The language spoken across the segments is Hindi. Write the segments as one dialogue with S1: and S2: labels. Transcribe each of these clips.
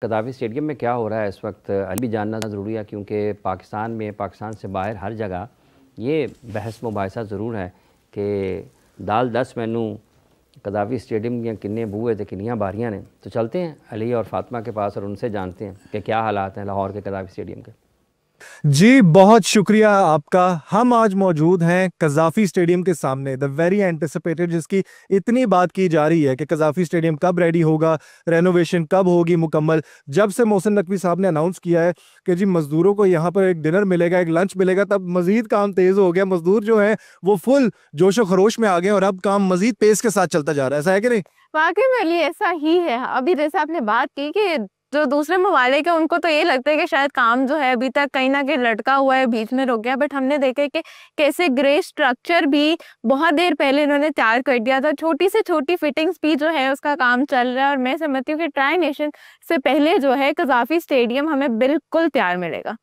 S1: कदाफी स्टेडियम में क्या हो रहा है इस वक्त अली भी जानना ज़रूरी है, क्योंकि पाकिस्तान में, पाकिस्तान से बाहर हर जगह ये बहस मुबाहिसा ज़रूर है कि दाल 10 मैनू कदाफी स्टेडियम दियाँ किन्ने बूहे थे किन्नियाँ बारियाँ ने। तो चलते हैं अली और फातिमा के पास और उनसे जानते हैं कि क्या हालात हैं लाहौर के कदाफी स्टेडियम के।
S2: जी बहुत शुक्रिया आपका। हम आज मौजूद हैं कज़ाफ़ी स्टेडियम के सामने, द वेरी एंटिसिपेटेड, जिसकी इतनी बात की जा रही है कि कज़ाफ़ी स्टेडियम कब रेडी होगा, रेनोवेशन कब होगी मुकम्मल। जब से मोहसिन नकवी साहब ने अनाउंस किया है कि जी मज़दूरों को यहाँ पर एक डिनर मिलेगा, एक लंच मिलेगा, तब मज़ीद काम तेज़ हो गया। मज़दूर जो है वो फुल जोशो खरोश में आ गए और अब काम मज़ीद पेस के साथ चलता जा रहा है। ऐसा है कि नहीं?
S3: वाकई में लिए ऐसा ही है। अभी जैसे आपने बात की कि जो दूसरे ममालिक है उनको तो ये लगता है कि शायद काम जो है अभी तक कहीं ना कहीं लटका हुआ है, बीच में रुक गया, बट हमने देखा कि कैसे ग्रे स्ट्रक्चर भी बहुत देर पहले इन्होंने तैयार कर दिया था। छोटी से छोटी फिटिंग्स भी जो है उसका काम चल रहा है और मैं समझती हूँ कि ट्राई नेशन से पहले जो है कज़ाफ़ी स्टेडियम हमें बिल्कुल तैयार मिलेगा।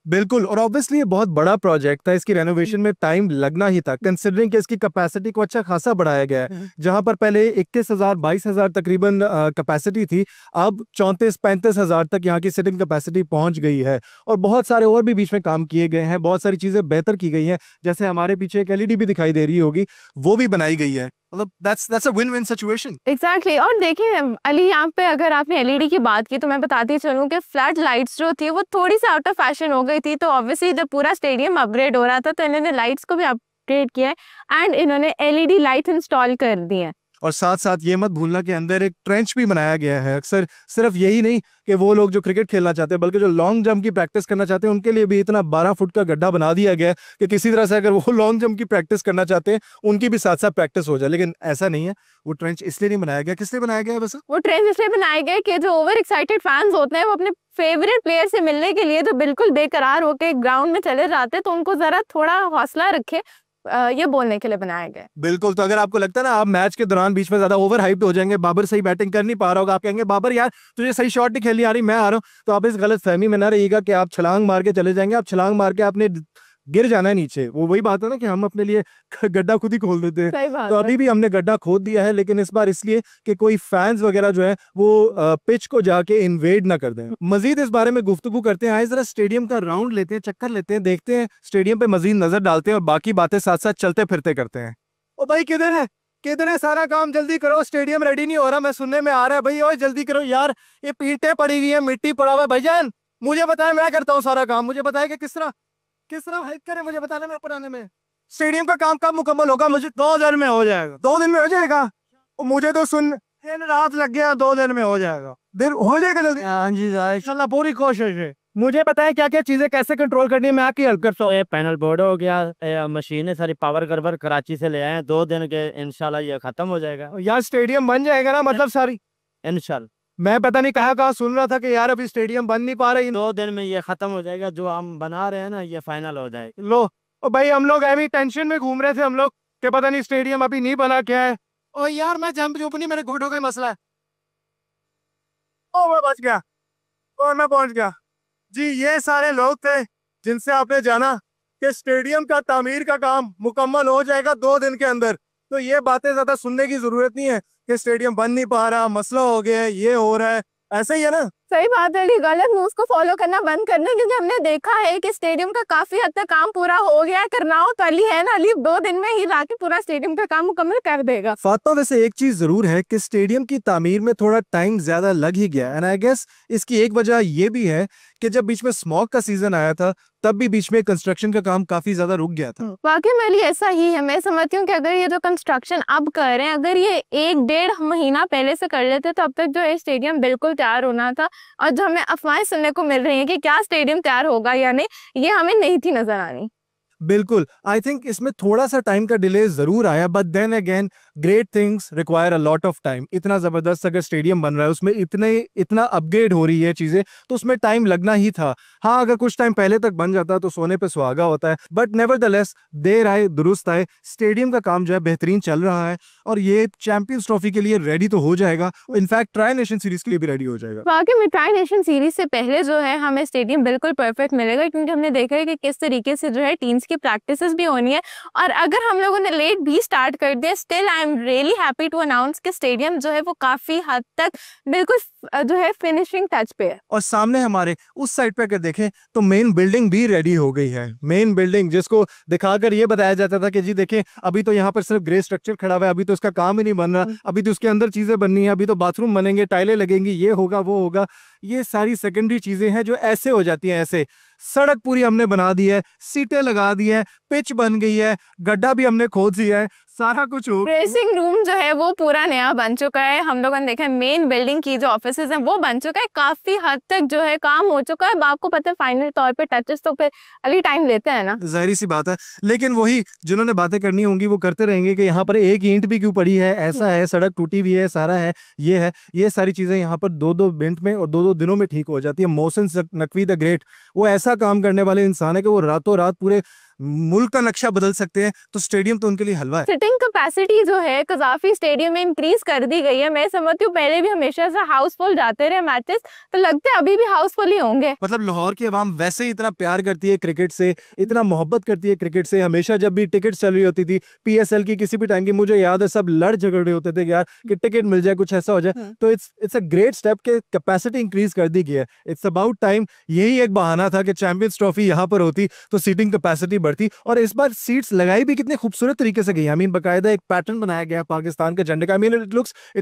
S2: बिल्कुल, और ऑब्वियसली ये बहुत बड़ा प्रोजेक्ट था, इसकी रेनोवेशन में टाइम लगना ही था, कंसिडरिंग कि इसकी कैपेसिटी को अच्छा खासा बढ़ाया गया है। जहां पर पहले 21,000 22,000 तकरीबन कैपेसिटी थी, अब 34-35 हज़ार तक यहाँ की सिटिंग कैपेसिटी पहुंच गई है। और बहुत सारे और भी बीच में काम किए गए हैं, बहुत सारी चीजें बेहतर की गई हैं। जैसे हमारे पीछे एक एलईडी भी दिखाई दे रही होगी, वो भी बनाई गई है। मतलब that's a win-win situation।
S3: Exactly और देखिए अली, यहाँ पे अगर आपने एलईडी की बात की तो मैं बताती चलूँ कि फ्लड लाइट्स जो थी वो थोड़ी सी आउट ऑफ फैशन हो गई थी। तो ऑब्वियसली जब पूरा स्टेडियम अपग्रेड हो रहा था तो इन्होंने लाइट्स को भी अपग्रेड किया है एंड इन्होंने एलईडी लाइट इंस्टॉल कर दी है।
S2: और साथ साथ ये मत भूलना कि अंदर एक ट्रेंच भी बनाया गया है। अक्सर सिर्फ यही नहीं कि वो लोग जो क्रिकेट खेलना चाहते हैं, बल्कि जो लॉन्ग जंप की प्रैक्टिस करना चाहते हैं उनके लिए भी इतना 12 फुट का गड्ढा बना दिया गया है कि किसी तरह से अगर वो लॉन्ग जंप की प्रैक्टिस करना चाहते हैं उनकी भी साथ साथ प्रैक्टिस हो जाए। लेकिन ऐसा नहीं है, वो ट्रेंच इसलिए नहीं बनाया गया। किस लिए बनाया गया है वैसे?
S3: वो ट्रेंच इसलिए बनाया गया कि जो ओवर एक्साइटेड फैंस होते हैं वो अपने फेवरेट प्लेयर से मिलने के लिए तो बिल्कुल बेकरार होकर ग्राउंड में चले जाते हैं, तो उनको जरा थोड़ा हौसला रखे, ये बोलने के लिए बनाया गया।
S2: बिल्कुल। तो अगर आपको लगता है ना आप मैच के दौरान बीच में ज्यादा ओवर हाइप्ड हो जाएंगे, बाबर सही बैटिंग कर नहीं पा रहा होगा, आप कहेंगे बाबर यार तुझे सही शॉट नहीं खेलनी आ रही, मैं आ रहा हूं, तो आप इस गलत फहमी में ना रहिएगा कि आप छलांग मार के चले जाएंगे। आप छलांग मार के आपने गिर जाना है नीचे। वो वही बात है ना कि हम अपने लिए गड्ढा खुद ही खोल देते हैं। तो अभी भी हमने गड्ढा खोद दिया है, लेकिन इस बार इसलिए कि कोई फैंस वगैरह जो है वो पिच को जाके इन्वेड ना कर दें। मजीद इस बारे में गुफ्तगू करते हैं। आए जरा स्टेडियम का राउंड लेते हैं, चक्कर लेते हैं, देखते हैं स्टेडियम पे, मजीद नजर डालते हैं और बाकी बातें साथ साथ चलते फिरते करते हैं। ओ भाई किधर है, किधर है? सारा काम जल्दी करो, स्टेडियम रेडी नहीं हो रहा। मैं सुनने में आ रहा है भाई, ओए जल्दी करो यार, ये पीटें पड़ी हुई है, मिट्टी पड़ा हुआ है। भाईजान मुझे बताया, मैं करता हूँ सारा काम, मुझे बताया कि किस तरह हेल्प करे मुझे बताने में, बनाने में। स्टेडियम का काम कब मुकम्मल होगा? मुझे 2 दिन में हो जाएगा। 2 दिन में हो जाएगा? मुझे तो सुन दिन रात लग गया, 2 दिन में हो जाएगा। दिन हो जाएगा जल्दी? हाँ जी इंशाल्लाह, पूरी कोशिश है। मुझे पता है क्या क्या चीजें कैसे कंट्रोल करनी है, मैं आपकी हेल्प करता हूँ।
S4: ये पैनल बोर्ड हो गया, मशीनें सारी पावर करवर कराची से ले आए हैं, 2 दिन के इंशाल्लाह ये खत्म हो जाएगा।
S2: यार स्टेडियम बन जाएगा ना, मतलब सारी?
S4: इंशाल्लाह।
S2: मैं पता नहीं कहाँ सुन रहा था कि यार अभी स्टेडियम बन नहीं पा रही।
S4: 2 दिन में ये खत्म हो जाएगा, जो हम बना रहे हैं ना ये फाइनल हो जाएगा।
S2: लो ओ भाई, हम लोग अभी टेंशन में घूम रहे थे हम लोग कि पता नहीं स्टेडियम अभी नहीं बना क्या है। ओ यार मैं जंप जूप नहीं, मेरे घुटनों का मसला है। ओ मैं बच गया, और मैं पहुंच गया। जी ये सारे लोग थे जिनसे आपने जाना कि स्टेडियम का तामीर का काम मुकम्मल हो जाएगा 2 दिन के अंदर। तो ये बातें ज्यादा सुनने की जरूरत नहीं है कि स्टेडियम बन नहीं पा रहा, मसला हो गया है, ये हो रहा है, ऐसा ही है ना?
S3: सही बात है अली, गलत न्यूज को फॉलो करना बंद करना, क्योंकि हमने देखा है कि स्टेडियम का काफी हद तक काम पूरा हो गया है। करना हो तो अली है ना, अली 2 दिन में ही लाके पूरा स्टेडियम का काम मुकम्मल कर देगा।
S2: फातिमा वैसे एक चीज जरूर है कि स्टेडियम की तामीर में थोड़ा टाइम ज्यादा लग ही गया, एंड आई गेस इसकी एक वजह ये भी है कि जब बीच में स्मॉग का सीजन आया था तब भी बीच में कंस्ट्रक्शन का काम काफी ज्यादा रुक गया था।
S3: वाकई में अली ऐसा ही है। मैं समझती हूँ कि अगर ये जो कंस्ट्रक्शन अब कर रहे हैं, अगर ये 1-1.5 महीना पहले से कर लेते तो अब तक जो है स्टेडियम बिल्कुल तैयार होना था। और जो हमें अफवाहें सुनने को मिल रही हैं कि क्या स्टेडियम तैयार होगा या नहीं, ये हमें नहीं थी नजर आनी।
S2: बिल्कुल, आई थिंक इसमें थोड़ा सा टाइम का डिले जरूर आया, but then again great things require a lot of time. इतना जबरदस्त अगर स्टेडियम बन रहा है, उसमें इतना अपग्रेड हो रही है चीजें, तो उसमें टाइम लगना ही था। हाँ अगर कुछ टाइम पहले तक बन जाता तो सोने पे सुहागा होता है, बट नेवरदलेस देर आए दुरुस्त आए, स्टेडियम का काम जो है बेहतरीन चल रहा है और ये चैंपियंस ट्रॉफी के लिए रेडी तो हो जाएगा, इनफैक्ट ट्राई नेशन सीरीज के लिए भी रेडी हो जाएगा।
S3: वाकई में ट्राई नेशन सीरीज से पहले जो है हमें स्टेडियम बिल्कुल परफेक्ट मिलेगा, क्योंकि हमने देखा है कि किस तरीके से जो है टीम्स की प्रैक्टिसेस भी होनी है। और अगर हम लोगों ने लेट भी स्टार्ट कर दिया, still I am really happy to announce कि स्टेडियम जो है वो काफी हद तक बिल्कुल जो है फिनिशिंग टच पे है।
S2: और सामने हमारे उस साइड पे अगर देखें तो मेन बिल्डिंग भी रेडी हो गई है। मेन बिल्डिंग जिसको दिखाकर ये बताया जाता था कि जी देखें अभी तो यहाँ पर सिर्फ ग्रे स्ट्रक्चर खड़ा हुआ है, अभी तो इसका काम ही नहीं बन रहा, अभी तो उसके अंदर चीजें बननी है, अभी तो बाथरूम बनेंगे, टाइलें लगेंगी, ये होगा वो होगा। ये सारी सेकेंडरी चीजें हैं जो ऐसे हो जाती हैं। ऐसे सड़क पूरी हमने बना दी है, सीटें लगा दी है, पिच बन गई है, गड्ढा भी हमने खोद दिया है, सारा कुछ हो।
S3: ड्रेसिंग रूम जो है वो पूरा नया बन चुका है। हम लोगों ने देखा है मेन बिल्डिंग की जो ऑफिसेज हैं वो बन चुका है, काफी हद तक जो है काम हो चुका है। अब आपको पता है फाइनल तौर पे टचेस तो फिर अभी टाइम लेते हैं ना,
S2: जाहिर सी बात है। लेकिन वही जिन्होंने बातें करनी होंगी वो करते रहेंगे कि यहाँ पर एक ईंट भी क्यों पड़ी है, ऐसा है, सड़क टूटी हुई है, सारा है, ये सारी चीजें यहाँ पर 2-2 मिनट में और 2-2 दिनों में ठीक हो जाती है। मोहसिन नकवी द ग्रेट वो ऐसा काम करने वाले इंसान है कि वो रातों रात पूरे मुल्क का नक्शा बदल सकते हैं। तो स्टेडियम तो उनके लिए हलवा है।
S3: सिटिंग कैपेसिटी जो है कजाफी स्टेडियम में इंक्रीज कर दी गई है। मैं समझती हूँ पहले भी हमेशा से हाउसफुल जाते रहे मैचेस, तो लगता है अभी भी हाउसफुल ही होंगे।
S2: मतलब लाहौर की आवाम वैसे ही इतना प्यार करती है क्रिकेट से, इतना मोहब्बत करती है क्रिकेट से। हमेशा जब भी टिकट चल रही होती थी PSL की किसी भी टाइम की, मुझे याद है सब लड़ झगड़ रहे होते थे यार कि टिकट मिल जाए, कुछ ऐसा हो जाए। तो इट्स अ ग्रेट स्टेप के कैपेसिटी इंक्रीज कर दी गई है। It's about time. यही एक बहाना था कि चैंपियंस ट्रॉफी यहाँ पर होती तो सीटिंग कैपेसिटी बढ़ती। और इस बार सीट्स लगाई भी कितने खूबसूरत तरीके से गई। आई मीन बकायदा एक पैटर्न बनाया गया पाकिस्तान के झंडे का। I mean it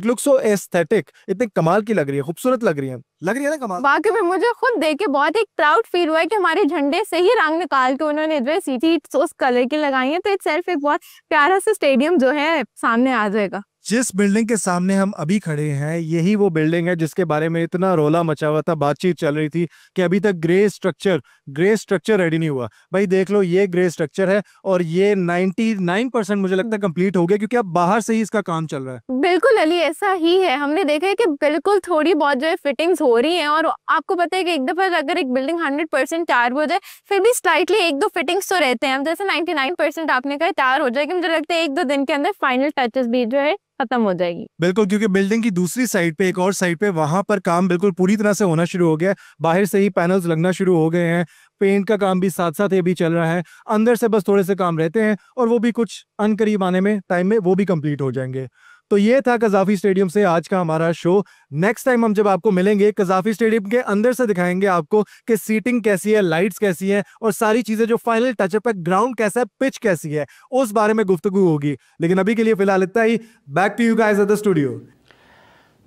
S2: looks so aesthetic, इतने कमाल की लग रही है, खूबसूरत लग रही है ना कमाल।
S3: वाकई में मुझे खुद देख के बहुत एक प्राउड फील हुआ है कि हमारे झंडे से ही रंग निकाल के उन्होंने जो है सीट्स उस कलर की लगाई है। तो इट्सेल्फ एक बहुत प्यारा सा स्टेडियम जो है सामने आ जाएगा।
S2: जिस बिल्डिंग के सामने हम अभी खड़े हैं यही वो बिल्डिंग है जिसके बारे में इतना रोला मचा हुआ था, बातचीत चल रही थी कि अभी तक ग्रे स्ट्रक्चर रेडी नहीं हुआ। भाई देख लो ये ग्रे स्ट्रक्चर है और ये 99% मुझे लगता है कंप्लीट हो गया, क्योंकि अब बाहर से ही इसका काम चल रहा है।
S3: बिल्कुल अली ऐसा ही है। हमने देखा है कि बिल्कुल थोड़ी बहुत जो है फिटिंग्स हो रही हैं, और आपको पता है कि एक दफा अगर एक बिल्डिंग 100% तैयार हो जाए फिर भी स्लाइटली 1-2 फिटिंग्स तो रहते हैं। जैसे 99% आपने कहा तैयार हो जाएगी, मुझे लगता है 1-2 दिन के अंदर फाइनल टचेस भी जो है खत्म हो जाएगी।
S2: बिल्कुल, क्योंकि बिल्डिंग की दूसरी साइड पे, एक और साइड पे, वहां पर काम बिल्कुल पूरी तरह से होना शुरू हो गया है। बाहर से ही पैनल्स लगना शुरू हो गए हैं, पेंट का काम भी साथ साथ ये भी चल रहा है। अंदर से बस थोड़े से काम रहते हैं और वो भी कुछ अनकरीब आने में टाइम में वो भी कंप्लीट हो जाएंगे। तो ये था कजाफी स्टेडियम से आज का हमारा शो। नेक्स्ट टाइम हम जब आपको मिलेंगे कजाफी स्टेडियम के अंदर से दिखाएंगे आपको कि सीटिंग कैसी है, लाइट्स कैसी है और सारी चीजें जो फाइनल टचअप है, ग्राउंड कैसा है, पिच कैसी है, उस बारे में गुफ्तगू होगी। लेकिन अभी के लिए फिलहाल इतना ही। Back to you guys at the studio.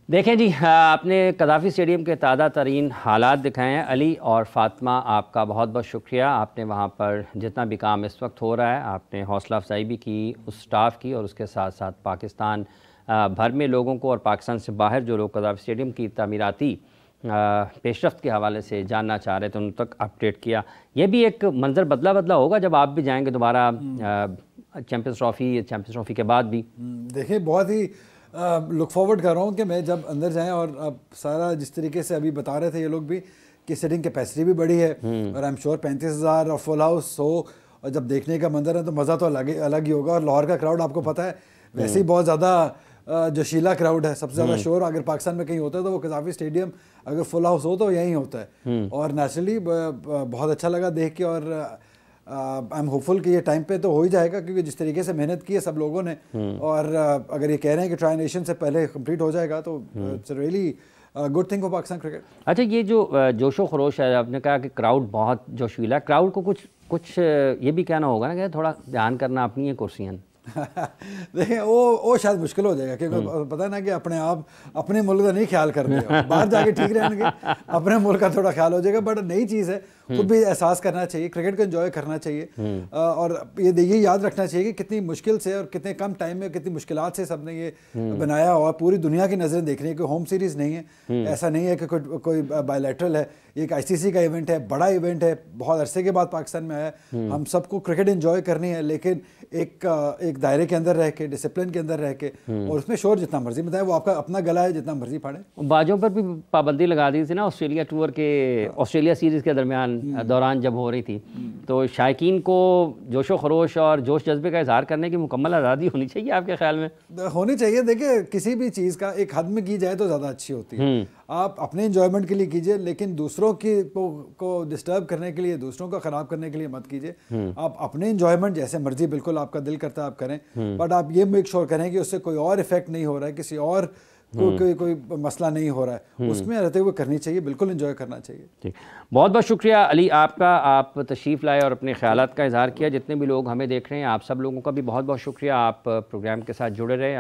S1: देखें जी, आपने कज़ाफ़ी स्टेडियम के ताज़ा तरीन हालात दिखाए हैं। अली और फ़ातिमा, आपका बहुत बहुत शुक्रिया। आपने वहाँ पर जितना भी काम इस वक्त हो रहा है, आपने हौसला अफजाई भी की उस स्टाफ की, और उसके साथ साथ पाकिस्तान भर में लोगों को और पाकिस्तान से बाहर जो लोग कज़ाफ़ी स्टेडियम की तमीराती पेशरफ्त के हवाले से जानना चाह रहे थे उन तक अपडेट किया। ये भी एक मंजर बदला होगा जब आप भी जाएंगे दोबारा चैम्पियंस ट्रॉफ़ी के बाद भी।
S5: देखिए, बहुत ही लुक फॉरवर्ड कर रहा हूँ कि मैं जब अंदर जाएं, और अब सारा जिस तरीके से अभी बता रहे थे ये लोग भी कि सीटिंग कैपेसिटी भी बड़ी है, और आई एम श्योर 35,000 और फुल हाउस हो, और जब देखने का मंजर है तो मज़ा तो अलग ही होगा। और लाहौर का क्राउड आपको पता है वैसे ही बहुत ज़्यादा जोशीला क्राउड है। सबसे ज़्यादा शोर अगर पाकिस्तान में कहीं होता है तो वो कज़ाफ़ी स्टेडियम अगर फुल हाउस हो तो यहीं होता है। और नेचुरली बहुत अच्छा लगा देख के, और आई एम होपफुल कि ये टाइम पे तो हो ही जाएगा, क्योंकि जिस तरीके से मेहनत की है सब लोगों ने, और अगर ये कह रहे हैं कि ट्राई नेशन से पहले कंप्लीट हो जाएगा तो it's really good thing for Pakistan cricket.
S1: अच्छा, ये जो जोशो खरोश है, आपने कहा कि क्राउड बहुत जोशीला, क्राउड को कुछ ये भी कहना होगा ना कि थोड़ा ध्यान करना अपनी है कुर्सियाँ।
S5: देखिए वो शायद मुश्किल हो जाएगा, क्योंकि पता है ना कि अपने मुल्क का नहीं ख्याल कर रहे हो, बाहर जाके ठीक रहेंगे, अपने मुल्क का थोड़ा ख्याल हो जाएगा। बट नई चीज़ है, खुद भी एहसास करना चाहिए, क्रिकेट को एंजॉय करना चाहिए, और ये याद रखना चाहिए कि कितनी मुश्किल से और कितने कम टाइम में कितनी मुश्किलात से सबने ये बनाया, और पूरी दुनिया की नज़रें देख रही है। कोई होम सीरीज़ नहीं है, ऐसा नहीं है कि कोई बायलैटरल है, एक ICC का इवेंट है, बड़ा इवेंट है, बहुत अरसे के बाद पाकिस्तान में आया। हम सबको क्रिकेट एंजॉय करनी है, लेकिन एक दायरे के अंदर रह के, डिसिप्लिन के अंदर रह के, और उसमें शोर जितना मर्जी बताए, वो आपका अपना गला है, जितना मर्जी फाड़े।
S1: बाजों पर भी पाबंदी लगा दी थी ना ऑस्ट्रेलिया सीरीज़ के दौरान जब हो रही थी, तो शायकीन को जोशो खरोश और जोश जज्बे का इजहार करने की मुकम्मल आज़ादी होनी चाहिए, आपके ख्याल में?
S5: होनी चाहिए। देखिए, किसी भी चीज़ का एक हद में की जाए तो ज़्यादा अच्छी होती है। आप अपने एंजॉयमेंट के लिए कीजिए, लेकिन दूसरों को डिस्टर्ब करने के लिए, दूसरों को ख़राब करने के लिए मत कीजिए। आप अपने एंजॉयमेंट जैसे मर्जी, बिल्कुल आपका दिल करता है आप करें, बट आप ये मेक श्योर करें कि उससे कोई और इफेक्ट नहीं हो रहा है, किसी और कोई मसला नहीं हो रहा है, उसमें रहते हुए करनी चाहिए, बिल्कुल एंजॉय करना चाहिए।
S1: ठीक, बहुत बहुत शुक्रिया अली आपका, आप तशरीफ़ लाए और अपने ख्यालात का इजहार किया। जितने भी लोग हमें देख रहे हैं, आप सब लोगों का भी बहुत बहुत शुक्रिया, आप प्रोग्राम के साथ जुड़े रहे।